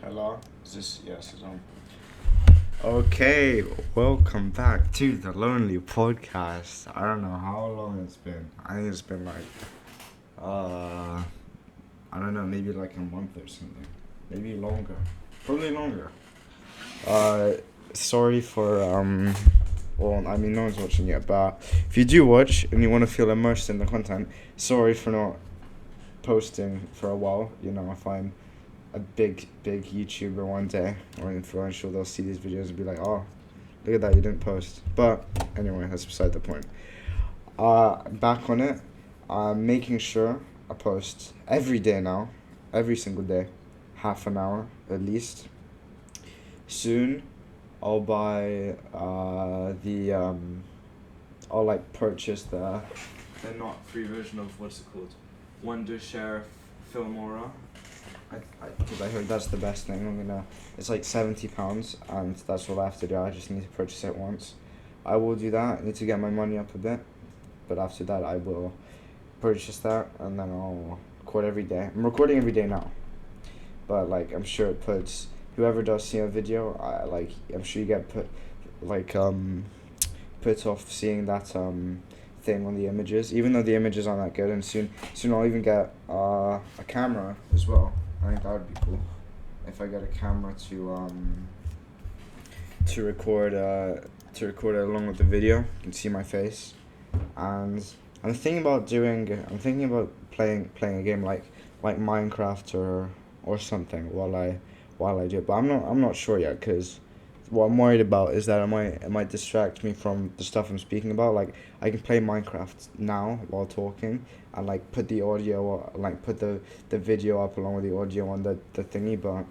Hello? Is this, yes, it's on. Okay, welcome back to the Lonely Podcast. I don't know how long it's been. I think it's been uh, I don't know, maybe like a month or something. Maybe longer. Probably longer. Uh, Sorry for, well, I mean, no one's watching yet, but if you do watch and you want to feel immersed in the content, sorry for not posting for a while. You know, I find a big YouTuber one day or influential, they'll see these videos and be like, oh, look at that, you didn't post. But anyway, that's beside the point. Back on it. I'm making sure I post every day now, every single day, half an hour at least. Soon, I'll buy I'll like purchase the not free version of what's it called, Wondershare Filmora. Because I heard that's the best thing. It's like £70, and that's all I have to do. I just need to purchase it once. I will do that. I need to get my money up a bit, but after that, I will purchase that, and then I'll record every day. I'm recording every day now, but like I'm sure it puts whoever does see a video. I'm sure you get put off seeing that thing on the images, even though the images aren't that good. And soon I'll even get a camera as well. I think that would be cool if I get a camera to record it along with the video. You can see my face, and I'm thinking about playing a game like Minecraft or something while I do it. But I'm not sure yet, because what I'm worried about is that it might distract me from the stuff I'm speaking about. Like, I can play Minecraft now while talking and like put the audio, like put the video up along with the audio on the thingy, but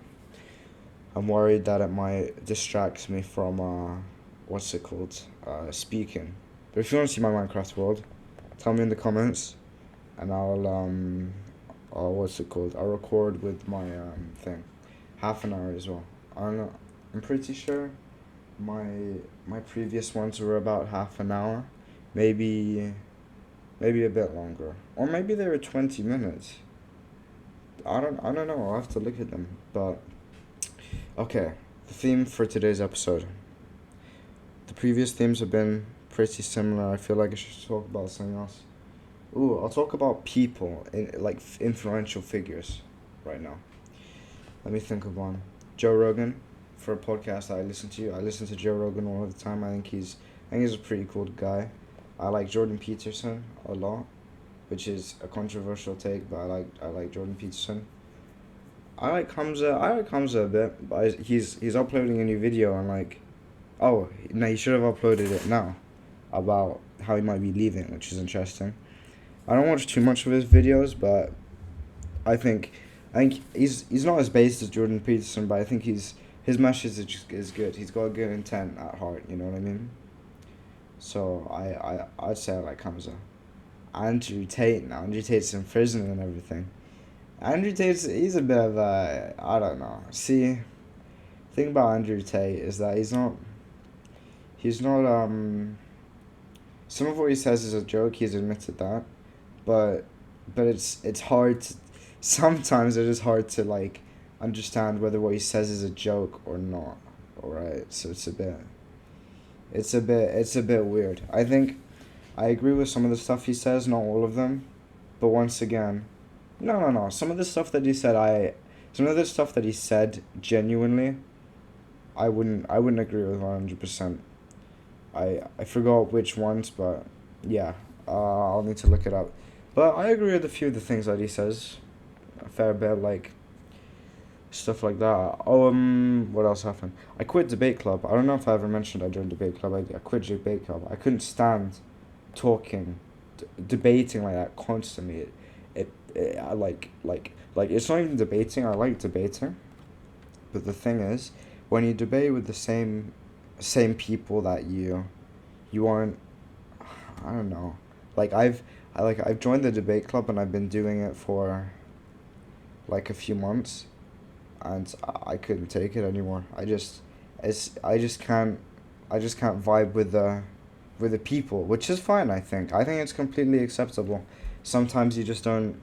I'm worried that it might distract me from what's it called, speaking. But if you want to see my Minecraft world, tell me in the comments, and what's it called? I'll record with my thing, half an hour as well. I don't know. I'm pretty sure my previous ones were about half an hour, maybe a bit longer, or maybe they were 20 minutes. I don't know. I'll have to look at them. But okay, the theme for today's episode. The previous themes have been pretty similar. I feel like I should talk about something else. Ooh, I'll talk about people, influential figures right now. Let me think of one. Joe Rogan, for a podcast that I listen to. I listen to Joe Rogan all the time. I think he's a pretty cool guy. I like Jordan Peterson a lot, which is a controversial take, but I like Jordan Peterson. I like Hamza a bit, but he's uploading a new video, and oh no, he should have uploaded it now, about how he might be leaving, which is interesting. I don't watch too much of his videos, but I think he's not as based as Jordan Peterson, but I think his message is good. He's got a good intent at heart. You know what I mean? So I'd say I like Hamza. Andrew Tate now. Andrew Tate's in prison and everything. He's a bit of a, I don't know. See, the thing about Andrew Tate is that he's not some of what he says is a joke. He's admitted that, but it's hard to, sometimes it is hard to understand whether what he says is a joke or not. Alright, so it's a bit weird. I think I agree with some of the stuff he says, not all of them, but once again, no. Some of the stuff that he said genuinely, I wouldn't agree with 100%. I forgot which ones, but yeah, I'll need to look it up. But I agree with a few of the things that he says, a fair bit, stuff like that. Oh, what else happened? I quit debate club. I don't know if I ever mentioned I joined debate club. I quit debate club. I couldn't stand talking, debating like that constantly. I it's not even debating. I like debating, but the thing is, when you debate with the same people that you aren't, I don't know. I've joined the debate club, and I've been doing it for a few months, and I couldn't take it anymore. I just can't vibe with the people, which is fine. I think it's completely acceptable. Sometimes you just don't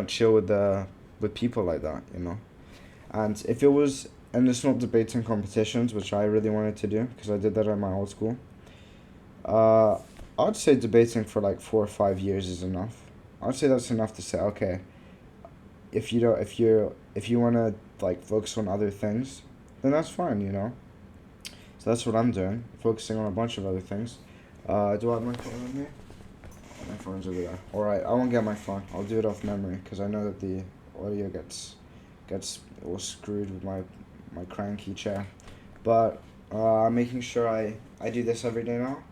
chill with people like that, you know. And if it was, and it's not debating competitions, which I really wanted to do because I did that at my old school. Uh, I'd say debating for like 4 or 5 years is enough. I'd say that's enough to say, okay, if you don't, if you wanna like focus on other things, then that's fine, you know. So that's what I'm doing, focusing on a bunch of other things. Do I have my phone on me? My phone's over there. All right, I won't get my phone. I'll do it off memory because I know that the audio gets all screwed with my cranky chair. But I'm making sure I do this every day now.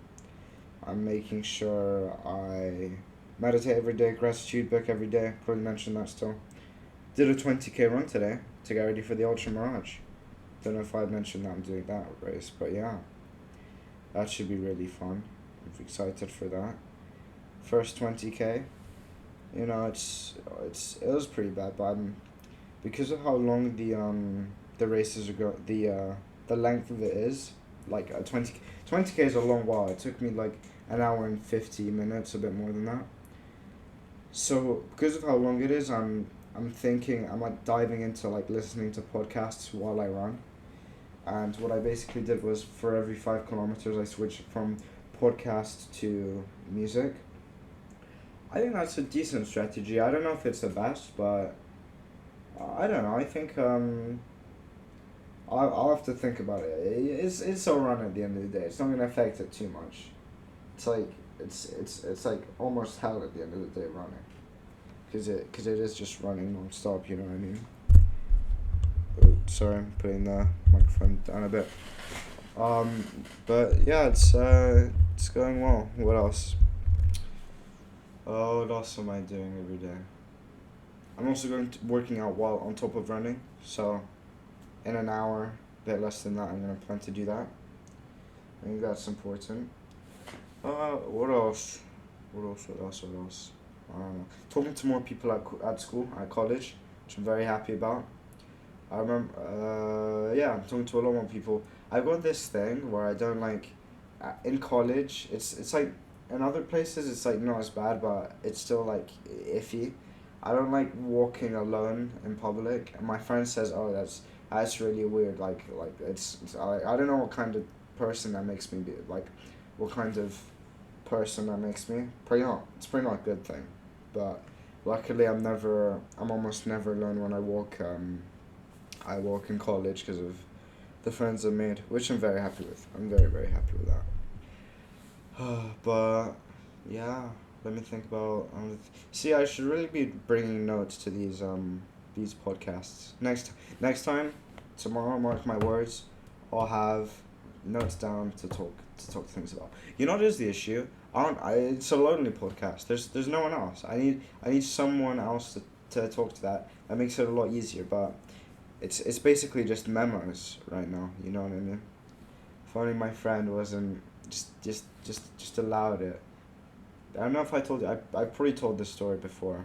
I'm making sure I meditate every day, gratitude book every day. Probably mentioned that still. Did a 20K run today to get ready for the Ultra Mirage. Don't know if I mentioned that I'm doing that race, but yeah, that should be really fun. I'm excited for that. First 20K, you know, it was pretty bad, but because of how long the races the length of it is, like a 20K is a long while. It took me like an hour and 50 minutes, a bit more than that. So because of how long it is, I'm thinking I'm like diving into like listening to podcasts while I run. And what I basically did was for every 5 kilometers I switched from podcast to music. I think that's a decent strategy. I don't know if it's the best, but I don't know. I think I'll have to think about it. It's a run at the end of the day. It's not gonna affect it too much. It's like it's like almost hell at the end of the day running, cause it is just running non-stop. You know what I mean? Oh, sorry, I'm putting the microphone down a bit. But yeah, it's going well. What else? Oh, what else am I doing every day? I'm also working out while on top of running. So, in an hour, a bit less than that, I'm gonna plan to do that. I think that's important. What else? What else? What else? What else? I don't know. Talking to more people at school, at college, which I'm very happy about. I remember, yeah, I'm talking to a lot more people. I've got this thing where I don't like, in college, it's like, in other places it's like not as bad, but it's still like iffy. I don't like walking alone in public, and my friend says, "Oh, that's really weird." Like it's I don't know what kind of person that makes me be like, what kind of person that makes me. Pretty not. It's pretty not a good thing, but luckily I'm almost never alone when I walk. I walk in college because of the friends I made, which I'm very happy with. I'm very, very happy with that. But yeah, let me think about. See, I should really be bringing notes to these podcasts. Next time, tomorrow, mark my words, I'll have notes down to talk things about. You know, what is the issue. It's a lonely podcast. There's no one else. I need someone else to talk to that. That makes it a lot easier, but it's basically just memos right now. You know what I mean? If only my friend wasn't just allowed it. I don't know if I told you. I probably told this story before.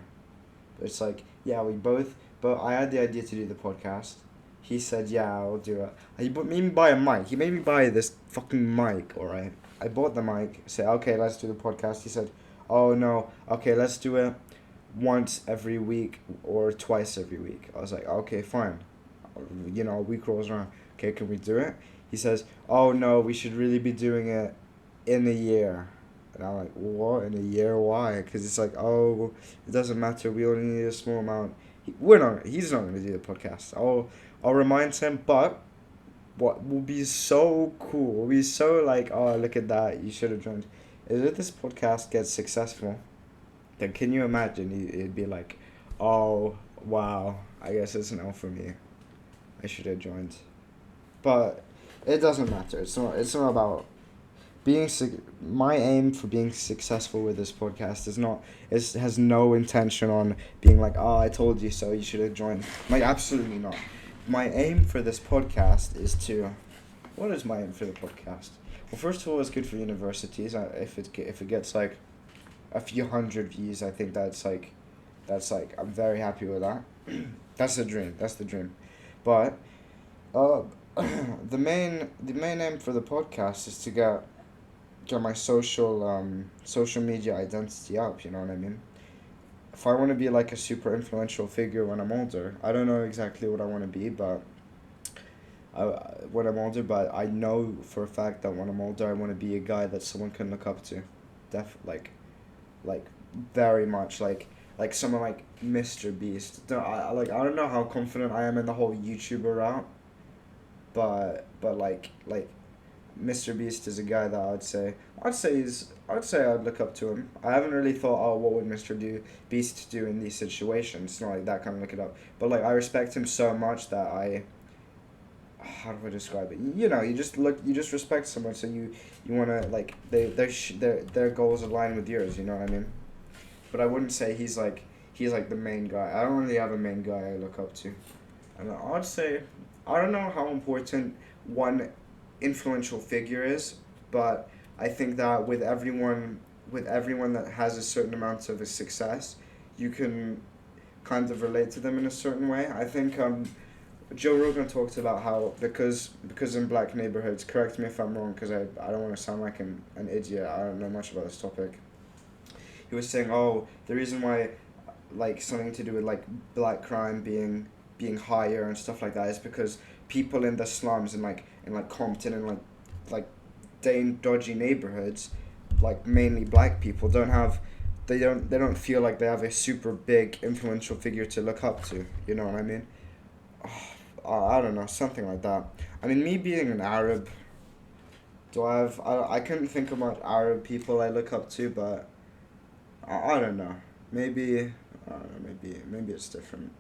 But it's like, yeah, we both. But I had the idea to do the podcast. He said, yeah, I'll do it. He made me buy a mic. He made me buy this fucking mic. All right. I bought the mic. Said, okay, let's do the podcast. He said, oh no, okay, let's do it once every week or twice every week. I was like, okay, fine. You know, a week rolls around. Okay, can we do it? He says, oh no, we should really be doing it in a year. And I'm like, what? In a year? Why? Because it's like, oh, it doesn't matter. We only need a small amount. He's not going to do the podcast. I'll remind him, but what will be so cool, will be so like, oh, look at that, you should have joined, is if this podcast gets successful, then can you imagine it'd be like, oh, wow, I guess it's an L for me. I should have joined. But it doesn't matter. It's not about being my aim for being successful with this podcast has no intention on being like, oh, I told you so, you should have joined. Like, absolutely not. My aim for this podcast is to, what is my aim for the podcast? Well, first of all, it's good for universities. If it gets like a few hundred views, I think that's like I'm very happy with that. That's the dream. That's the dream. But the main aim for the podcast is to get my social media identity up. You know what I mean? if I want to be like a super influential figure when I'm older, I don't know exactly what I want to be, but I, when I'm older, but I know for a fact that when I'm older, I want to be a guy that someone can look up to, like very much like someone like Mr. Beast. I don't know how confident I am in the whole YouTuber route, but like Mr. Beast is a guy that I'd say I'd look up to him. I haven't really thought, oh, what would Beast do in these situations? It's not like that kind of look it up. But like I respect him so much that I, how do I describe it? You know, you just respect someone, so you wanna like their goals align with yours. You know what I mean? But I wouldn't say he's like the main guy. I don't really have a main guy I look up to. And I'd say I don't know how important one influential figure is, but I think that with everyone that has a certain amount of a success, you can kind of relate to them in a certain way. I think Joe Rogan talked about how because in black neighborhoods, correct me if I'm wrong, because I don't want to sound like an idiot. I don't know much about this topic. He was saying, oh, the reason why, like something to do with like black crime being higher and stuff like that is because people in the slums and like in like Compton and like dodgy neighborhoods, like mainly black people, they don't feel like they have a super big influential figure to look up to. You know what I mean? I don't know, something like that. I mean, me being an Arab, I couldn't think of much Arab people I look up to, but I don't know. Maybe I don't know. Maybe it's different.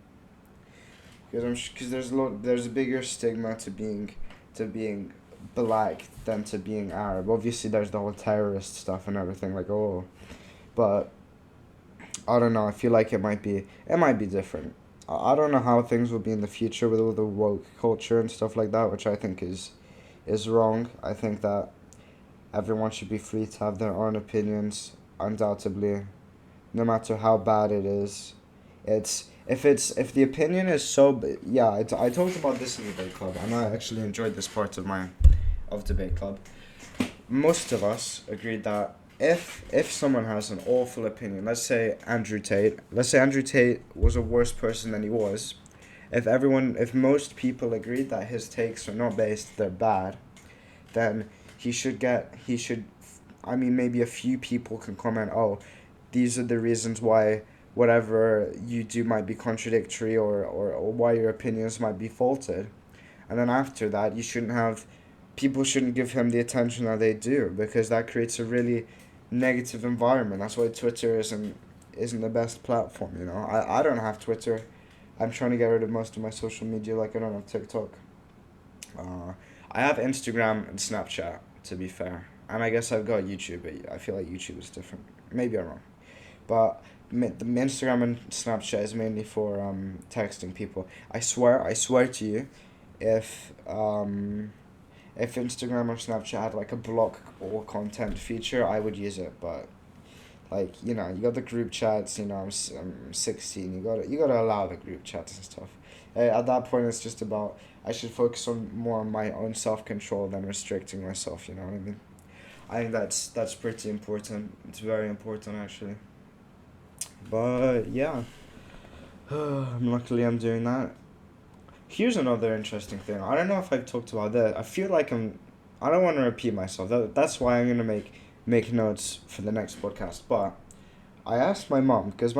Because there's a bigger stigma to being black than to being Arab. Obviously, there's the whole terrorist stuff and everything. Like oh, but I don't know. I feel like it might be different. I don't know how things will be in the future with all the woke culture and stuff like that, which I think is wrong. I think that everyone should be free to have their own opinions, undoubtedly, no matter how bad it is. If the opinion is yeah, I talked about this in debate club, and I actually enjoyed this part of debate club. Most of us agreed that if someone has an awful opinion, let's say Andrew Tate was a worse person than he was, if most people agreed that his takes are not based, they're bad, then he should, I mean, maybe a few people can comment, oh, these are the reasons why whatever you do might be contradictory, or why your opinions might be faulted. And then after that, people shouldn't give him the attention that they do, because that creates a really negative environment. That's why Twitter isn't the best platform, you know? I don't have Twitter. I'm trying to get rid of most of my social media, like I don't have TikTok. Uh, I have Instagram and Snapchat, to be fair. And I guess I've got YouTube, but I feel like YouTube is different. Maybe I'm wrong. But the Instagram and Snapchat is mainly for texting people. I swear to you, if if Instagram or Snapchat had like a block all content feature, I would use it. But like you know, you got the group chats. You know, I'm 16. You gotta allow the group chats and stuff. At that point, it's just about I should focus on more on my own self control than restricting myself. You know what I mean? I think that's pretty important. It's very important actually. But yeah, luckily I'm doing that. Here's another interesting thing. I don't know if I've talked about that. I feel like I don't want to repeat myself. That's why I'm gonna make notes for the next podcast. But I asked my mom because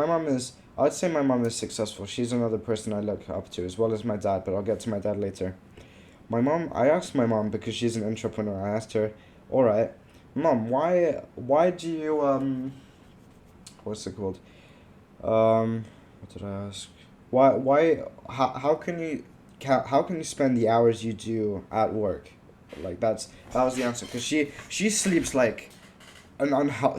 I'd say my mom is successful. She's another person I look up to as well as my dad. But I'll get to my dad later. I asked my mom because she's an entrepreneur. I asked her, all right, mom, why do you what's it called? What did I ask? How can how can you spend the hours you do at work? Like that was the answer. Cause she sleeps like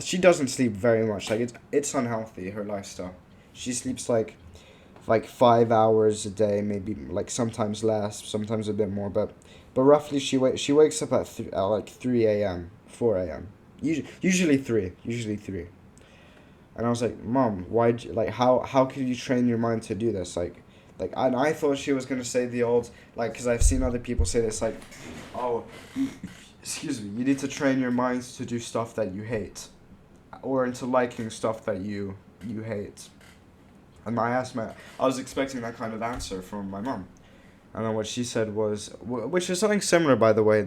she doesn't sleep very much. Like it's unhealthy, her lifestyle. She sleeps like 5 hours a day, maybe like sometimes less, sometimes a bit more, but roughly she wakes up at like 3 a.m., 4 a.m. Usually 3. And I was like, Mom, how could you train your mind to do this? And I thought she was gonna say the old, like, cause I've seen other people say this, like, oh, excuse me, you need to train your mind to do stuff that you hate, or into liking stuff that you hate. And I was expecting that kind of answer from my mom. And then what she said was, which is something similar, by the way.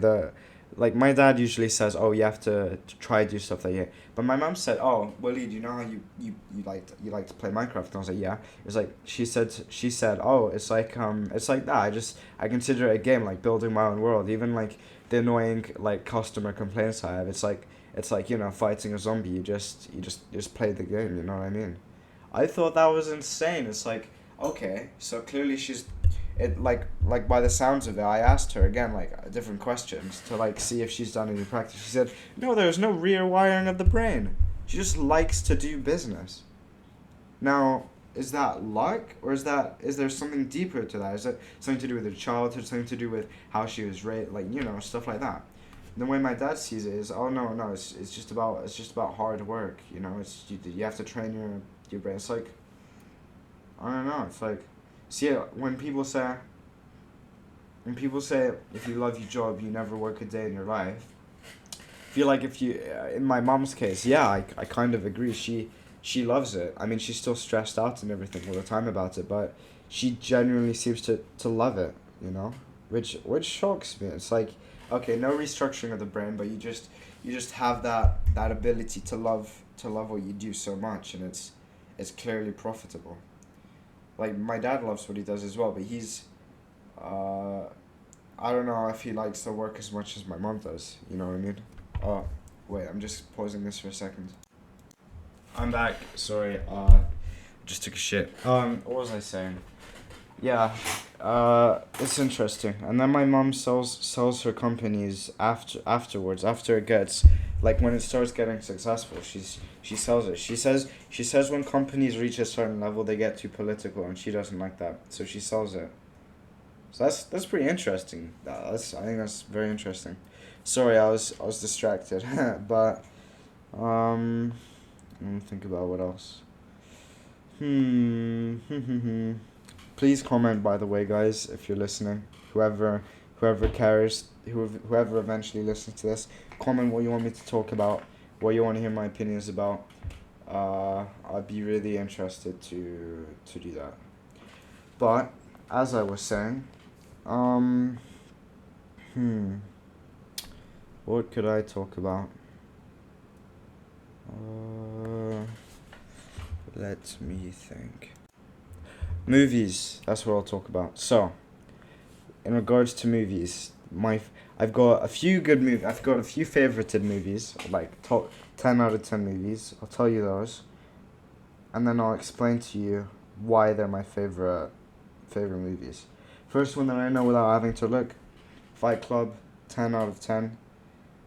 Like my dad usually says, "Oh, you have to try do stuff that you." But my mom said, "Oh, Willie, do you know how you like to play Minecraft?" And I was like, "Yeah." It was like she said, "Oh, it's like that. I consider it a game, like building my own world. Even like the annoying like customer complaints I have. It's like fighting a zombie. You just play the game. You know what I mean?" I thought that was insane. It's like, okay, so clearly she's it like by the sounds of it. I asked her again like different questions to like see if she's done any practice. She said, "No, there's no rewiring of the brain. She just likes to do business." Now, is that luck, or is there something deeper to that? Is it something to do with her childhood, something to do with how she was raised, like stuff like that? The way my dad sees it is, oh no, it's just about hard work. It's you have to train your brain. It's like, I don't know. It's like, see, when people say if you love your job, you never work a day in your life. I feel like if you, in my mom's case, yeah, I kind of agree. She loves it. I mean, she's still stressed out and everything all the time about it, but she genuinely seems to love it. Which shocks me. It's like, okay, no restructuring of the brain, but you just have that ability to love what you do so much, and it's clearly profitable. Like my dad loves what he does as well, but uh, I don't know if he likes to work as much as my mom does. You know what I mean? Oh, wait, I'm just pausing this for a second. I'm back. Sorry. Just took a shit. What was I saying? Yeah. It's interesting. And then my mom sells her companies afterwards. After it gets, like when it starts getting successful, she sells it. She says when companies reach a certain level, they get too political, and she doesn't like that, so she sells it. So that's pretty interesting. I think that's very interesting. Sorry, I was distracted, but um, let me think about what else. Hmm. Please comment, by the way, guys, if you're listening. Whoever cares, whoever eventually listens to this, comment what you want me to talk about, what you want to hear my opinions about. I'd be really interested to do that. But as I was saying, um, hmm, what could I talk about? Uh, Let me think. Movies. That's what I'll talk about. So, in regards to movies, I've got a few good movies. I've got a few favorited movies, like top 10 out of 10 movies. I'll tell you those, and then I'll explain to you why they're my favorite movies. First one that I know without having to look, Fight Club, 10 out of 10.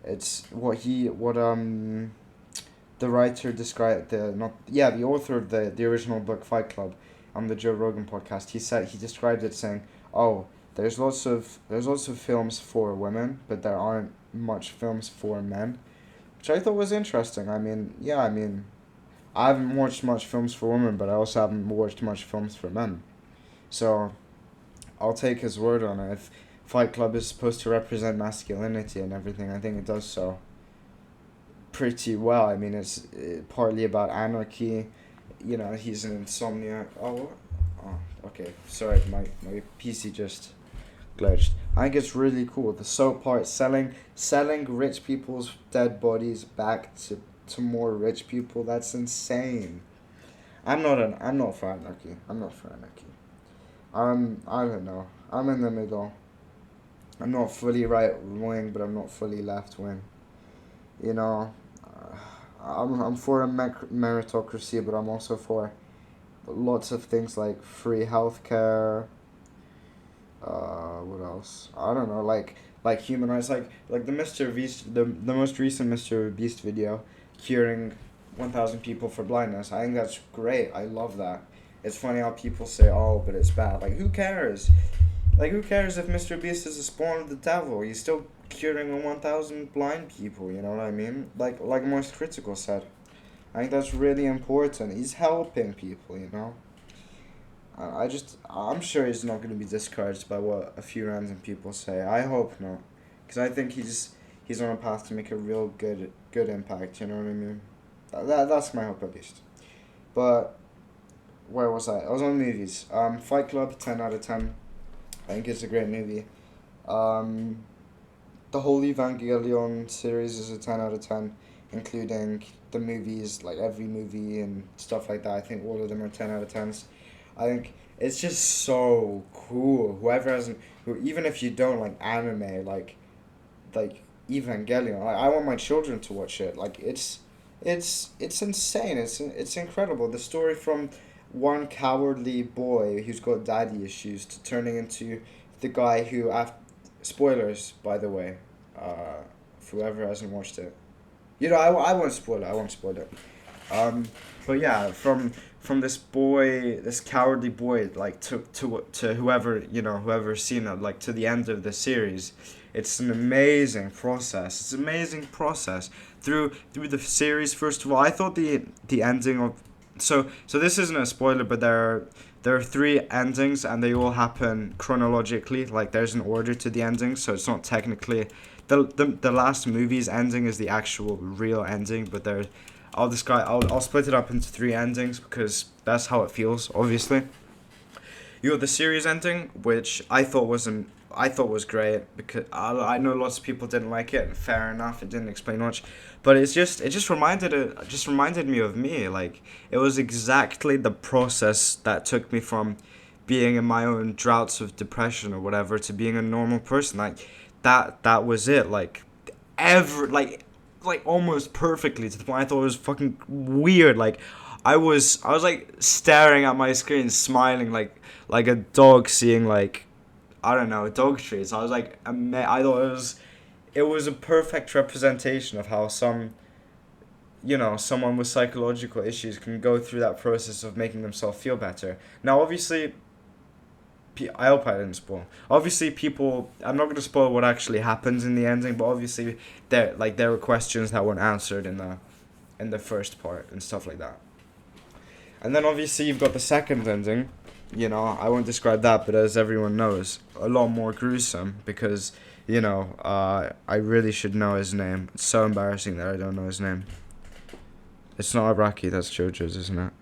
It's what the writer described the author of the original book Fight Club on the Joe Rogan podcast. He described it saying, "Oh, there's lots of films for women, but there aren't much films for men," which I thought was interesting. I mean, yeah, I haven't watched much films for women, but I also haven't watched much films for men. So I'll take his word on it. If Fight Club is supposed to represent masculinity and everything, I think it does so pretty well. I mean, it's partly about anarchy. He's an insomniac. Oh, okay. Sorry, my PC just glitched. I think it's really cool. The soap part, selling rich people's dead bodies back to more rich people. That's insane. I'm not for anarchy. I'm not for anarchy. I don't know. I'm in the middle. I'm not fully right wing, but I'm not fully left wing. You know, I'm for a meritocracy, but I'm also for lots of things like free healthcare. What else? I don't know, like human rights, like the Mr. Beast, the most recent Mr. Beast video, curing 1,000 people for blindness. I think that's great. I love that. It's funny how people say, "Oh, but it's bad." Like, who cares? Like, who cares if Mr. Beast is a spawn of the devil? He's still curing 1,000 blind people. You know what I mean? Like most critical said. I think that's really important. He's helping people. I'm sure he's not going to be discouraged by what a few random people say. I hope not, because I think he's on a path to make a real good impact. You know what I mean? That's my hope at least. But where was I? I was on movies. Fight Club, 10 out of 10. I think it's a great movie. Um, the whole Evangelion series is a 10 out of 10, including the movies, like every movie and stuff like that. I think all of them are 10 out of 10s. I think it's just so cool. Whoever hasn't, who even if you don't like anime, like Evangelion, I want my children to watch it. Like it's insane. It's incredible. The story from one cowardly boy who's got daddy issues to turning into the guy who after spoilers by the way, uh, for whoever hasn't watched it. I won't spoil it. I won't spoil it. Um, but yeah, from this boy, this cowardly boy, like to whoever whoever's seen it, like to the end of the series, it's an amazing process. It's an amazing process through the series. First of all, I thought the ending of so this isn't a spoiler, but there are three endings and they all happen chronologically. Like there's an order to the endings, so it's not technically the last movie's ending is the actual real ending, but there I'll split it up into three endings because that's how it feels, obviously. You have the series ending, which I thought was great because I know lots of people didn't like it, and fair enough, it didn't explain much, but it just reminded me of me. Like it was exactly the process that took me from being in my own droughts of depression or whatever to being a normal person. Like that was it. Ever like almost perfectly to the point I thought it was fucking weird. Like I was like staring at my screen, smiling like a dog seeing like I don't know dog treats. I was like I thought it was a perfect representation of how someone with psychological issues can go through that process of making themselves feel better. Now, obviously, I hope I didn't spoil. Obviously, people. I'm not gonna spoil what actually happens in the ending, but obviously, there were questions that weren't answered in the first part and stuff like that. And then obviously you've got the second ending. I won't describe that, but as everyone knows, a lot more gruesome because I really should know his name. It's so embarrassing that I don't know his name. It's not Araki. That's JoJo's, isn't it?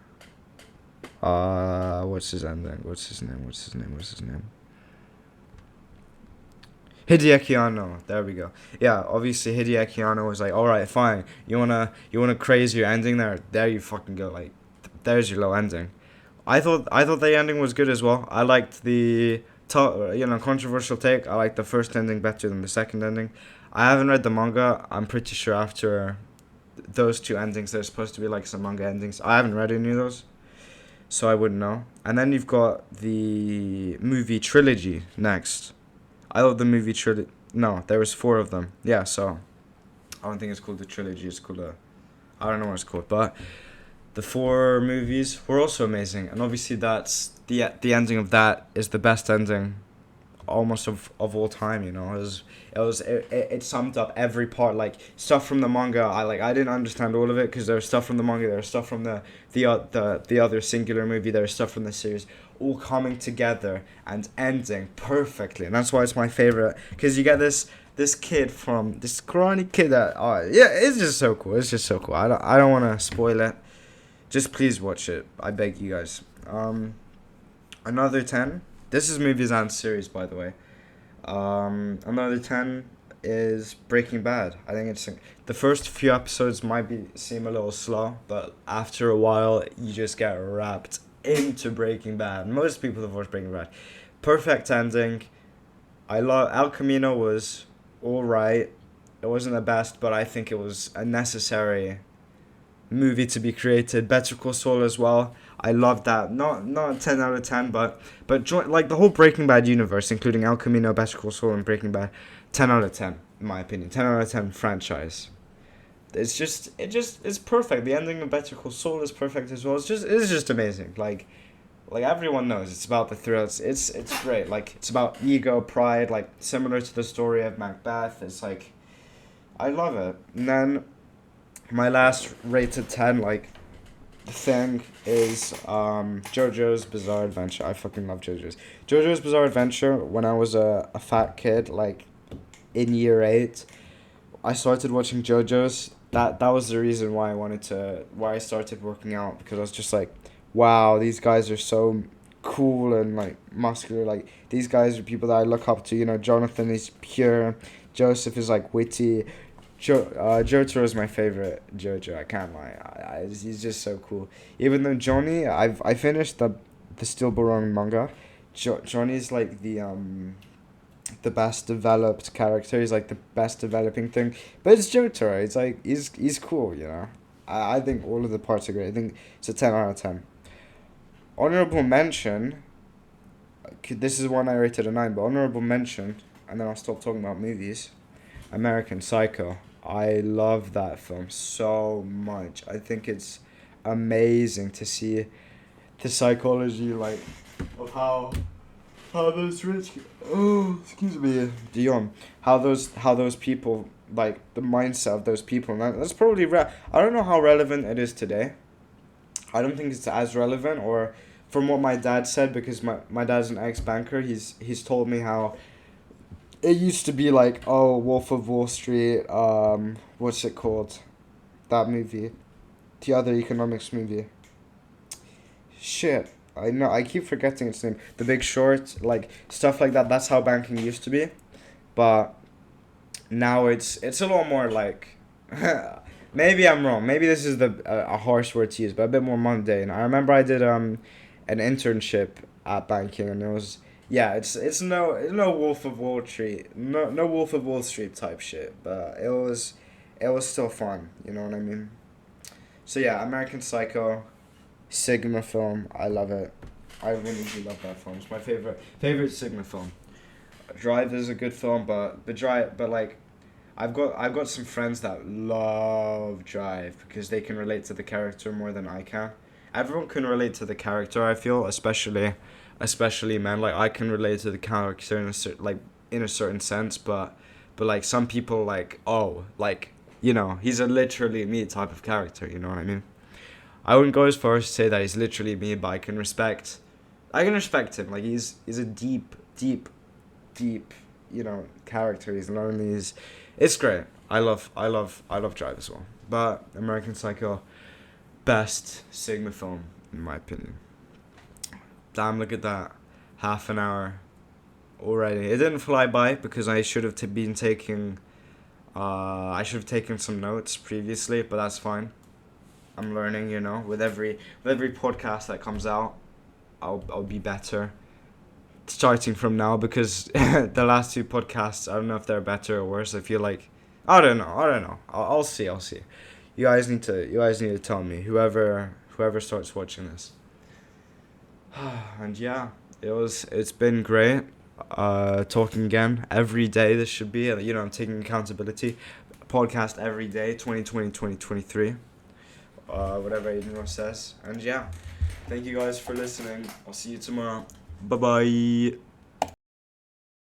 What's his ending? What's his name? What's his name? What's his name? Hideaki Anno. There we go. Yeah, obviously Hideaki Anno was like, all right, fine. You wanna craze your ending there? There you fucking go. Like, there's your low ending. I thought the ending was good as well. I liked the controversial take. I liked the first ending better than the second ending. I haven't read the manga. I'm pretty sure after those two endings, there's supposed to be like some manga endings. I haven't read any of those, so I wouldn't know. And then you've got the movie trilogy next. I love the movie trilogy. No, there was four of them. Yeah, so I don't think it's called the trilogy. It's called I don't know what it's called, but the four movies were also amazing, and obviously that's the ending of that is the best ending, almost of all time. It summed up every part, like stuff from the manga. I didn't understand all of it because there was stuff from the manga, there was stuff from the other singular movie, there was stuff from the series, all coming together and ending perfectly, and that's why it's my favorite. Because you get this kid from this scrawny kid that yeah, it's just so cool. It's just so cool. I don't want to spoil it. Just please watch it. I beg you guys. Another 10. This is movies and series, by the way. Another 10 is Breaking Bad. I think it's the first few episodes might seem a little slow, but after a while you just get wrapped into Breaking Bad. Most people have watched Breaking Bad. Perfect ending. I love El Camino was all right. It wasn't the best, but I think it was a necessary movie to be created. Better Call Saul as well. I love that. Not 10 out of 10, like the whole Breaking Bad universe, including El Camino, Better Call Saul, and Breaking Bad, 10 out of 10 in my opinion. 10 out of 10 franchise. It's perfect. The ending of Better Call Saul is perfect as well. It's just amazing. Like everyone knows, it's about the thrills. It's great. Like it's about ego, pride. Like similar to the story of Macbeth. It's like I love it. And then my last rated 10 thing is JoJo's Bizarre Adventure. I fucking love JoJo's Bizarre Adventure. When I was a fat kid, like in year 8, I started watching JoJo's. That was the reason why I started working out, because I was just like, wow, these guys are so cool and like muscular. Like these guys are people that I look up to. You know, Jonathan is pure. Joseph is like witty. Jotaro is my favorite JoJo. I can't lie. He's just so cool. Even though Johnny, I finished the Stillborn manga. Johnny's like the best developed character. He's like the best developing thing. But it's Jotaro. It's like he's cool. You know. I think all of the parts are great. I think it's a 10 out of 10. Honorable mention. This is one I rated a 9, but honorable mention, and then I'll stop talking about movies. American Psycho. I love that film so much. I think it's amazing to see the psychology like of how those rich excuse me Dion how those people like the mindset of those people, and that's probably I don't know how relevant it is today. I don't think it's as relevant, or from what my dad said, because my dad's an ex-banker. He's told me how it used to be like, oh, Wolf of Wall Street, what's it called? That movie. The other economics movie. Shit. I know, I keep forgetting its name. The Big Short, like stuff like that. That's how banking used to be. But now it's a lot more like maybe I'm wrong. Maybe this is a harsh word to use, but a bit more mundane. I remember I did an internship at banking, and it was yeah, it's no Wolf of Wall Street, no Wolf of Wall Street type shit, but it was still fun. You know what I mean? So yeah, American Psycho, Sigma film. I love it. I really do love that film. It's my favorite Sigma film. Drive is a good film, but Drive, but like I've got some friends that love Drive because they can relate to the character more than I can. Everyone can relate to the character, I feel, especially men. Like I can relate to the character in a certain sense, but like some people like, oh, like, you know, he's a literally me type of character, you know what I mean? I wouldn't go as far as to say that he's literally me, but I can respect him. Like he's a deep, you know, character. He's lonely. It's great. I love Drive as well. But American Psycho, best Sigma film in my opinion. Damn, look at that, half an hour already. It didn't fly by because I should have been taking. I should have taken some notes previously, but that's fine. I'm learning, you know. With every podcast that comes out, I'll be better. Starting from now, because the last two podcasts, I don't know if they're better or worse. I feel like I don't know. I'll see. I'll see. You guys need to tell me, whoever starts watching this. And yeah, it's been great talking again every day. This should be, you know, I'm taking accountability. Podcast every day, 2020, 2023, whatever Aiden says. And yeah, thank you guys for listening. I'll see you tomorrow. Bye bye.